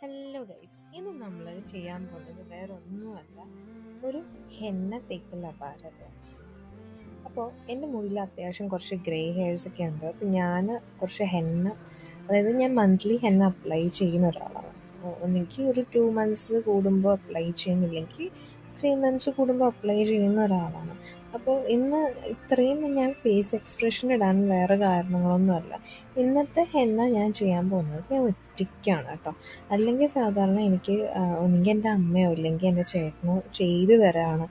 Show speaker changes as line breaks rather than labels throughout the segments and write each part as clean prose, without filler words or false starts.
Hello guys, ഇന്ന് നമ്മൾ ചെയ്യാൻ പോകുന്നത് വേറെ ഒന്നുമല്ല, ഒരു ഹെന്ന തേക്കൽ അപാരതയാണ്. അപ്പോൾ എൻ്റെ മുടിയിൽ അത്യാവശ്യം കുറച്ച് ഗ്രേ ഹെയർസ് ഒക്കെ ഉണ്ട്. അപ്പോൾ ഞാൻ കുറച്ച് ഹെന്ന, അതായത് ഞാൻ മന്ത്ലി ഹെന്ന അപ്ലൈ ചെയ്യുന്ന ഒരാളാണ്. ഒന്നെങ്കിൽ ഒരു 2 months കൂടുമ്പോൾ അപ്ലൈ ചെയ്യുന്നില്ലെങ്കിൽ 3 months കൂടുമ്പോൾ അപ്ലൈ ചെയ്യുന്ന ഒരാളാണ്. അപ്പോൾ ഇന്ന് ഇത്രയും ഞാൻ ഫേസ് എക്സ്പ്രഷൻ ഇടാൻ വേറെ കാരണങ്ങളൊന്നുമല്ല. ഇന്നത്തെ ഹെന്ന ഞാൻ ചെയ്യാൻ പോകുന്നത് ഞാൻ ഒറ്റയ്ക്കാണ് കേട്ടോ. അല്ലെങ്കിൽ സാധാരണ എനിക്ക് ഒന്നുകിൽ എൻ്റെ അമ്മയോ അല്ലെങ്കിൽ എൻ്റെ ചേട്ടനോ ചെയ്തു തരാണ്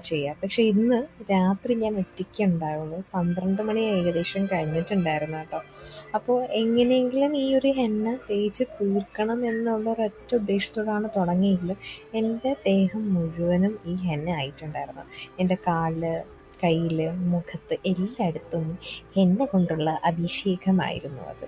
ചെയ്യുക. പക്ഷെ ഇന്ന് രാത്രി ഞാൻ ഒറ്റയ്ക്ക് ഉണ്ടാവുള്ളൂ. 12 മണി ഏകദേശം കഴിഞ്ഞിട്ടുണ്ടായിരുന്നു കേട്ടോ. അപ്പോൾ എങ്ങനെയെങ്കിലും ഈ ഒരു ഹെന്ന തേച്ച് തീർക്കണം എന്നുള്ള ഒരൊറ്റ ഉദ്ദേശത്തോടാണ് തുടങ്ങിയെങ്കിലും എൻ്റെ ദേഹം മുഴുവനും ഈ ഹെന്ന ആയിട്ടുണ്ടായിരുന്നു. എൻ്റെ കാല്, കയ്യിൽ, മുഖത്ത് എല്ലായിടത്തും ഹെന്ന കൊണ്ടുള്ള അഭിഷേകമായിരുന്നു അത്.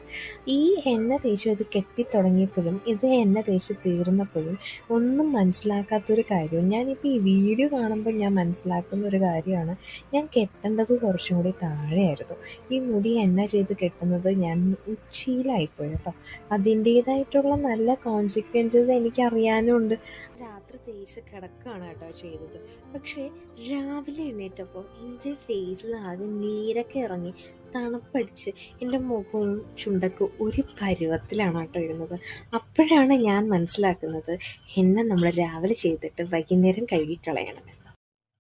ഈ ഹെന്ന തേച്ച് അത് കെട്ടിത്തുടങ്ങിയപ്പോഴും ഇത് ഹെന്ന തേച്ച് തീർന്നപ്പോഴും ഒന്നും മനസ്സിലാക്കാത്തൊരു കാര്യം, ഞാനിപ്പോൾ ഈ വീഡിയോ കാണുമ്പോൾ ഞാൻ മനസ്സിലാക്കുന്ന ഒരു കാര്യമാണ്, ഞാൻ കെട്ടേണ്ടത് കുറച്ചും കൂടി താഴെയായിരുന്നു. ഈ മുടി ഹെന്ന ചെയ്ത് കെട്ടുന്നത് ഞാൻ ഉച്ചിയിലായിപ്പോയി കേട്ടോ. അതിൻ്റേതായിട്ടുള്ള നല്ല കോൺസിക്വൻസസ് എനിക്കറിയാനുണ്ട്. രാത്രി തേച്ച് കിടക്കുകയാണ് കേട്ടോ ചെയ്തത്. പക്ഷേ രാവിലെ എഴുന്നേറ്റപ്പോൾ എൻ്റെ ഫേസിൽ ആകെ നീരൊക്കെ ഇറങ്ങി തണുപ്പടിച്ച് എൻ്റെ മുഖവും ചുണ്ടൊക്കെ ഒരു പരുവത്തിലാണ് കേട്ടോ ഇരുന്നത്. അപ്പോഴാണ് ഞാൻ മനസ്സിലാക്കുന്നത് ഹെന്ന നമ്മൾ രാവിലെ ചെയ്തിട്ട് വൈകുന്നേരം കഴുകിക്കളയണം.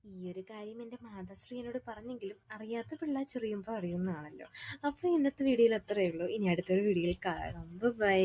ഈ ഒരു കാര്യം എൻ്റെ മാതാശ്രീ എന്നോട് പറഞ്ഞെങ്കിലും അറിയാത്ത പിള്ള ചെറിയുമ്പോൾ അറിയുന്നതാണല്ലോ. അപ്പോൾ ഇന്നത്തെ വീഡിയോയിൽ അത്രയേ ഉള്ളൂ. ഇനി അടുത്തൊരു വീഡിയോയിൽ കാണാം. ബൈ.